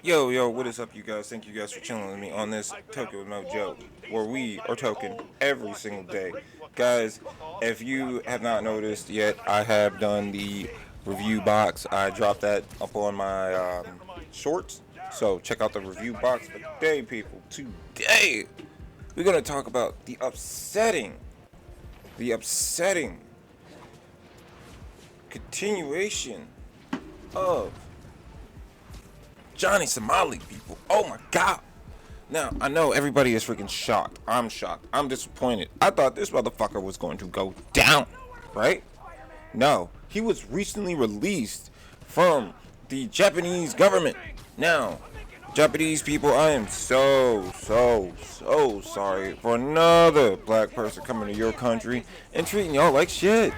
Yo, what is up, you guys? Thank you guys for chilling with me on this Tokyo No Joke, where we are token every single day. Guys, if you have not noticed yet, I have done the review box. I dropped that up on my shorts, so check out the review box. But today, people, today, we're going to talk about the upsetting continuation of Johnny Somali, people. Oh my god. Now, I know everybody is freaking shocked. I'm shocked. I'm disappointed. I thought this motherfucker was going to go down, right? No. He was recently released from the Japanese government. Now, Japanese people, I am so sorry for another black person coming to your country and treating y'all like shit.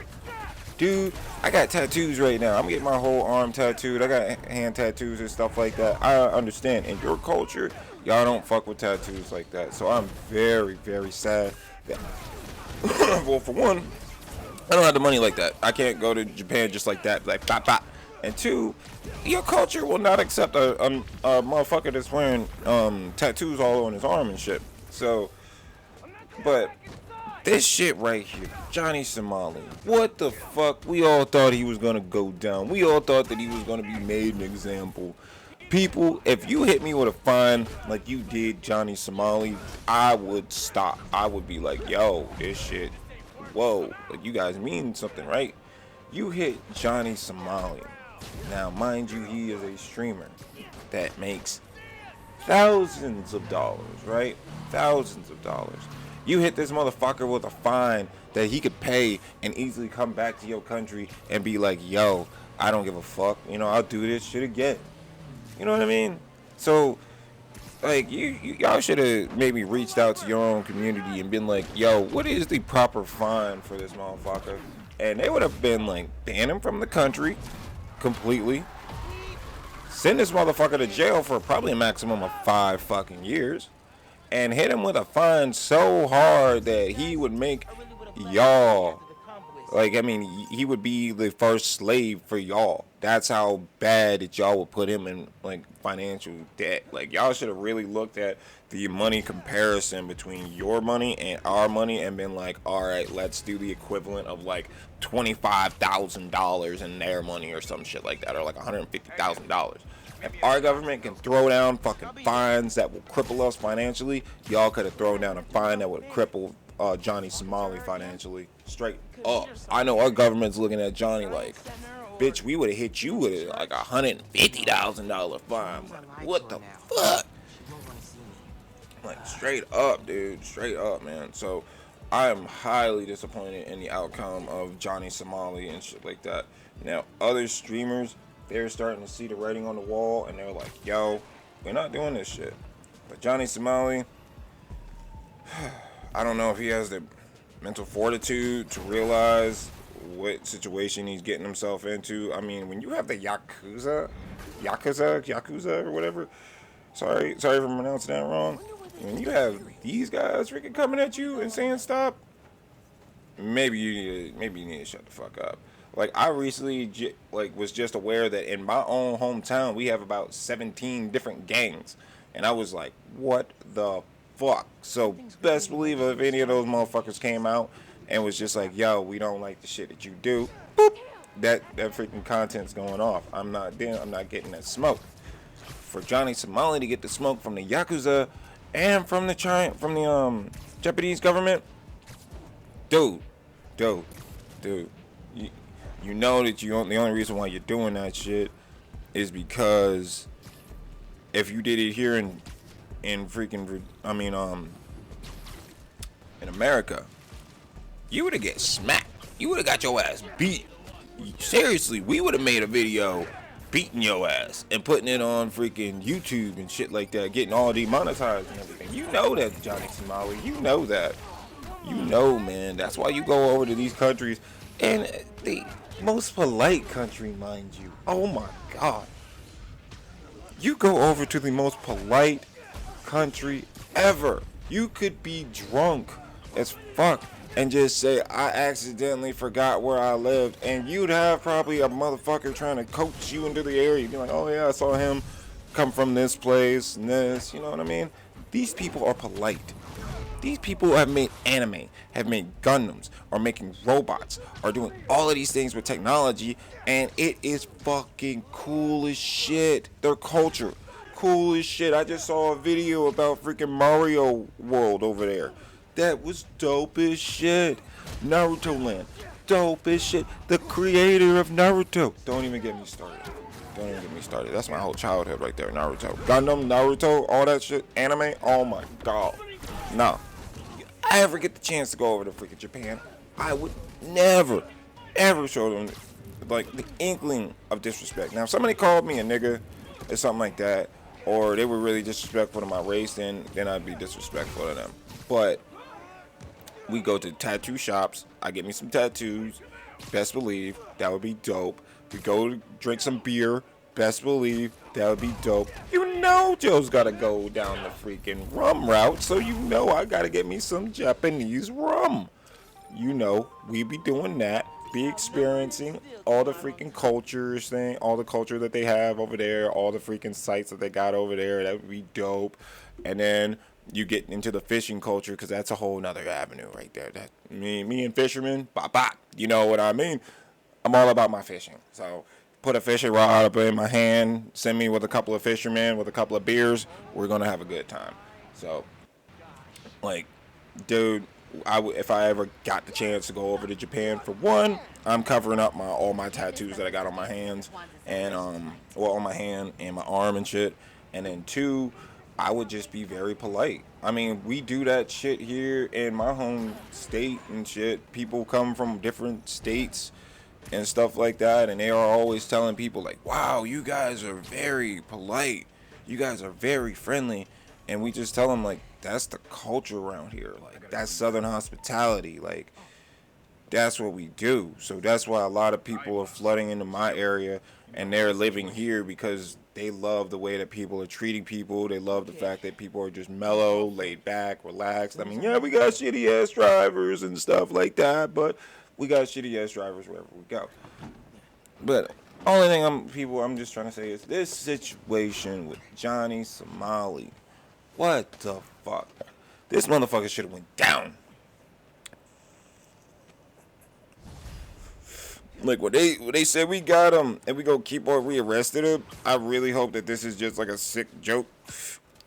Dude, I got tattoos right now. I'm getting my whole arm tattooed. I got hand tattoos and stuff like that. I understand. In your culture, y'all don't fuck with tattoos like that. So I'm very sad that well, for one, I don't have the money like that. I can't go to Japan just like that, like bop bop. And two, your culture will not accept a motherfucker that's wearing tattoos all on his arm and shit. So, but this shit right here, Johnny Somali. What the fuck? We all thought he was gonna go down. We all thought that he was gonna be made an example. People, if you hit me with a fine like you did Johnny Somali, I would stop. I would be like, yo, this shit, whoa, like you guys mean something, right? You hit Johnny Somali. Now, mind you, he is a streamer that makes thousands of dollars, right? Thousands of dollars. You hit this motherfucker with a fine that he could pay and easily come back to your country and be like, yo, I don't give a fuck. You know, I'll do this shit again. You know what I mean? So, like, y'all should have maybe reached out to your own community and been like, yo, what is the proper fine for this motherfucker? And they would have been like, ban him from the country completely. Send this motherfucker to jail for probably a maximum of 5 fucking years. And hit him with a fine so hard that he would make y'all, like, I mean, he would be the first slave for y'all. That's how bad that y'all would put him in, like, financial debt. Like, y'all should have really looked at the money comparison between your money and our money and been like, all right, let's do the equivalent of like $25,000 in their money or some shit like that, or like $150,000. If our government can throw down fucking fines that will cripple us financially, y'all could have thrown down a fine that would cripple Johnny Somali financially. Straight up. I know our government's looking at Johnny like, bitch, we would have hit you with like $150,000 fine. Like, what the fuck? Like, straight up, dude. Straight up, man. So, I am highly disappointed in the outcome of Johnny Somali and shit like that. Now, other streamers, they're starting to see the writing on the wall, and they're like, yo, we're not doing this shit. But Johnny Somali, I don't know if he has the mental fortitude to realize what situation he's getting himself into. I mean, when you have the Yakuza or whatever, sorry for pronouncing that wrong. When you have these guys freaking coming at you and saying stop, maybe you need to shut the fuck up. Like, I recently was just aware that in my own hometown we have about 17 different gangs, and I was like, what the fuck? So best believe if any of those motherfuckers came out and was just like, yo, we don't like the shit that you do, boop, that freaking content's going off. I'm not getting that smoke. For Johnny Somali to get the smoke from the Yakuza and from the Japanese government, dude, you know that the only reason why you're doing that shit is because if you did it here in America, you would have get smacked. You would have got your ass beat. Seriously, we would have made a video beating your ass and putting it on freaking YouTube and shit like that, getting all demonetized and everything. You know that, Johnny Somali. You know that. You know, man. That's why you go over to these countries, and the most polite country, mind you. Oh my God. You go over to the most polite country ever. You could be drunk as fuck and just say, I accidentally forgot where I lived, and you'd have probably a motherfucker trying to coach you into the area. You'd be like, oh yeah, I saw him come from this place and this, you know what I mean? These people are polite. These people have made anime, have made Gundams, are making robots, are doing all of these things with technology, and it is fucking cool as shit. Their culture, cool as shit. I just saw a video about freaking Mario World over there. That was dope as shit. Naruto Land, dope as shit. The creator of Naruto. Don't even get me started. Don't even get me started. That's my whole childhood right there. Naruto, Gundam, Naruto, all that shit. Anime. Oh my god. No. I ever get the chance to go over to freaking Japan, I would never, ever show them like the inkling of disrespect. Now, if somebody called me a nigga or something like that, or they were really disrespectful to my race, then I'd be disrespectful to them. But we go to tattoo shops. I get me some tattoos. Best believe that would be dope. We go to drink some beer. Best believe that would be dope. You know Joe's gotta go down the freaking rum route, so you know I gotta get me some Japanese rum. You know, we be doing that, be experiencing all the freaking cultures thing, all the culture that they have over there, all the freaking sites that they got over there. That would be dope. And then you get into the fishing culture, because that's a whole nother avenue right there. That me and fishermen, bop, you know what I mean? I'm all about my fishing, so put a fishing rod up in my hand, send me with a couple of fishermen with a couple of beers, we're gonna have a good time. So, like, dude, if I ever got the chance to go over to Japan, for one, I'm covering up all my tattoos that I got on my hands and on my hand and my arm and shit. And then two, I would just be very polite. I mean, we do that shit here in my home state and shit. People come from different states and stuff like that, and they are always telling people like, wow, you guys are very polite, you guys are very friendly. And we just tell them like, that's the culture around here, like that's Southern hospitality, like that's what we do. So that's why a lot of people are flooding into my area and they're living here, because they love the way that people are treating people. They love the fact that people are just mellow, laid back, relaxed. I mean, yeah, we got shitty ass drivers and stuff like that, but we got shitty ass drivers wherever we go. But only thing I'm just trying to say is this situation with Johnny Somali. What the fuck? This motherfucker should have went down. Like what they said we got him and we go we arrested him. I really hope that this is just like a sick joke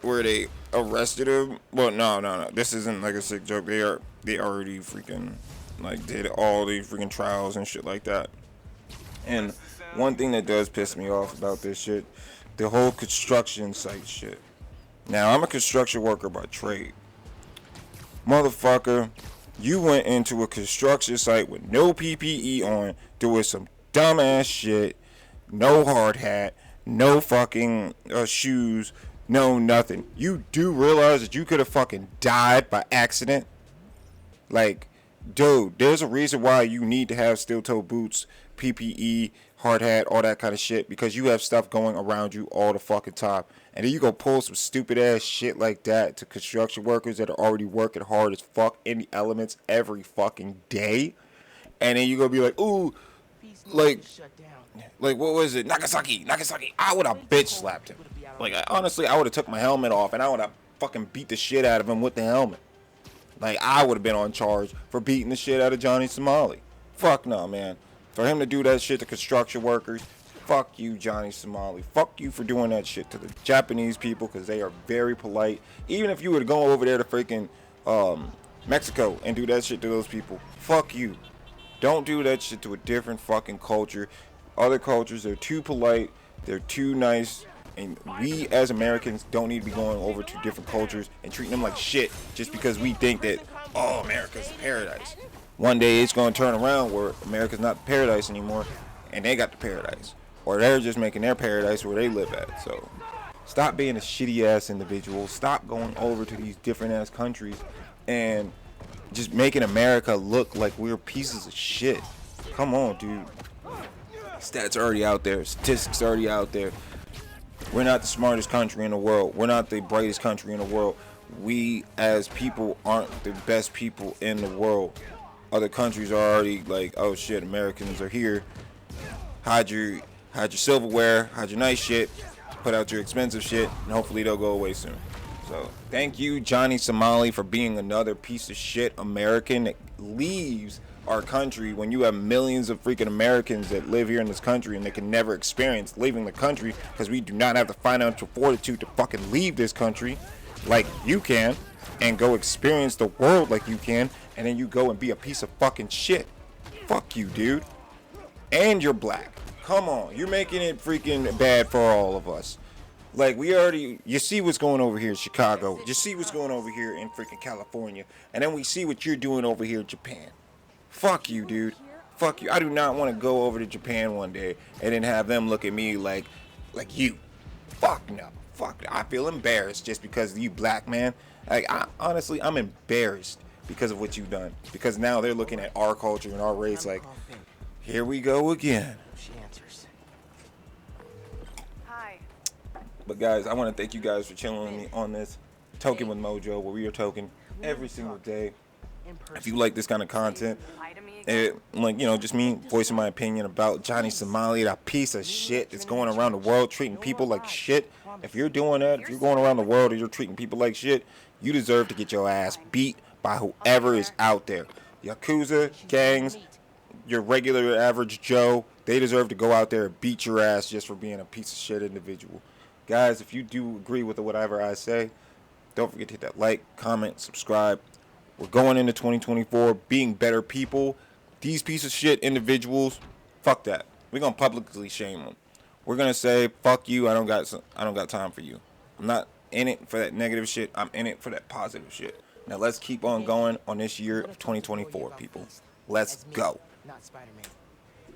where they arrested him. Well, no. This isn't like a sick joke. They already freaking like did all these freaking trials and shit like that. And one thing that does piss me off about this shit, the whole construction site shit. Now, I'm a construction worker by trade. Motherfucker, you went into a construction site with no PPE on, doing some dumbass shit, no hard hat, no fucking shoes, no nothing. You do realize that you could have fucking died by accident? Like, dude, there's a reason why you need to have steel-toe boots, PPE, hard hat, all that kind of shit, because you have stuff going around you all the fucking time. And then you go pull some stupid ass shit like that to construction workers that are already working hard as fuck in the elements every fucking day. And then you go be like, ooh, like what was it? Nagasaki. I would have bitch slapped him. Like, honestly, I would have took my helmet off and I would have fucking beat the shit out of him with the helmet. Like, I would have been on charge for beating the shit out of Johnny Somali. Fuck no, man. For him to do that shit to construction workers, fuck you, Johnny Somali. Fuck you for doing that shit to the Japanese people, because they are very polite. Even if you were to go over there to freaking Mexico and do that shit to those people, fuck you. Don't do that shit to a different fucking culture. Other cultures, they're too polite, they're too nice, and we as Americans don't need to be going over to different cultures and treating them like shit just because we think that, oh, America's paradise. One day it's going to turn around where America's not the paradise anymore and they got the paradise. Or they're just making their paradise where they live at. So stop being a shitty ass individual. Stop going over to these different ass countries and just making America look like we're pieces of shit. Come on, dude. Stats are already out there. Statistics are already out there. We're not the smartest country in the world. We're not the brightest country in the world. We as people aren't the best people in the world. Other countries are already like, oh shit, Americans are here. Hide your silverware, hide your nice shit. put out your expensive shit, and hopefully they'll go away soon. So thank you, Johnny Somali, for being another piece of shit American that leaves our country when you have millions of freaking Americans that live here in this country and they can never experience leaving the country because we do not have the financial fortitude to fucking leave this country like you can and go experience the world like you can, and then you go and be a piece of fucking shit. Fuck you, dude. And you're black. Come on, you're making it freaking bad for all of us. Like, you see what's going over here in Chicago. You see what's going over here in freaking California. And then we see what you're doing over here in Japan. Fuck you, dude. Fuck you. I do not want to go over to Japan one day and then have them look at me like you. Fuck no. Fuck no. I feel embarrassed just because of you, black man. Like, honestly, I'm embarrassed because of what you've done. Because now they're looking at our culture and our race like, here we go again. Hi. But guys, I want to thank you guys for chilling with me on this Token with Mojo, where we are token every single day. If you like this kind of content, just me voicing my opinion about Johnny Somali, that piece of shit that's going around the world treating people like shit. If you're doing that, if you're going around the world and you're treating people like shit, you deserve to get your ass beat by whoever is out there. Yakuza, gangs, your regular average Joe, they deserve to go out there and beat your ass just for being a piece of shit individual. Guys, if you do agree with whatever I say, don't forget to hit that like, comment, subscribe. We're going into 2024 being better people. These piece of shit individuals, fuck that. We're going to publicly shame them. We're going to say, fuck you, I don't got time for you. I'm not in it for that negative shit. I'm in it for that positive shit. Now let's keep on going on this year of 2024, people. Let's go. Not Spider-Man.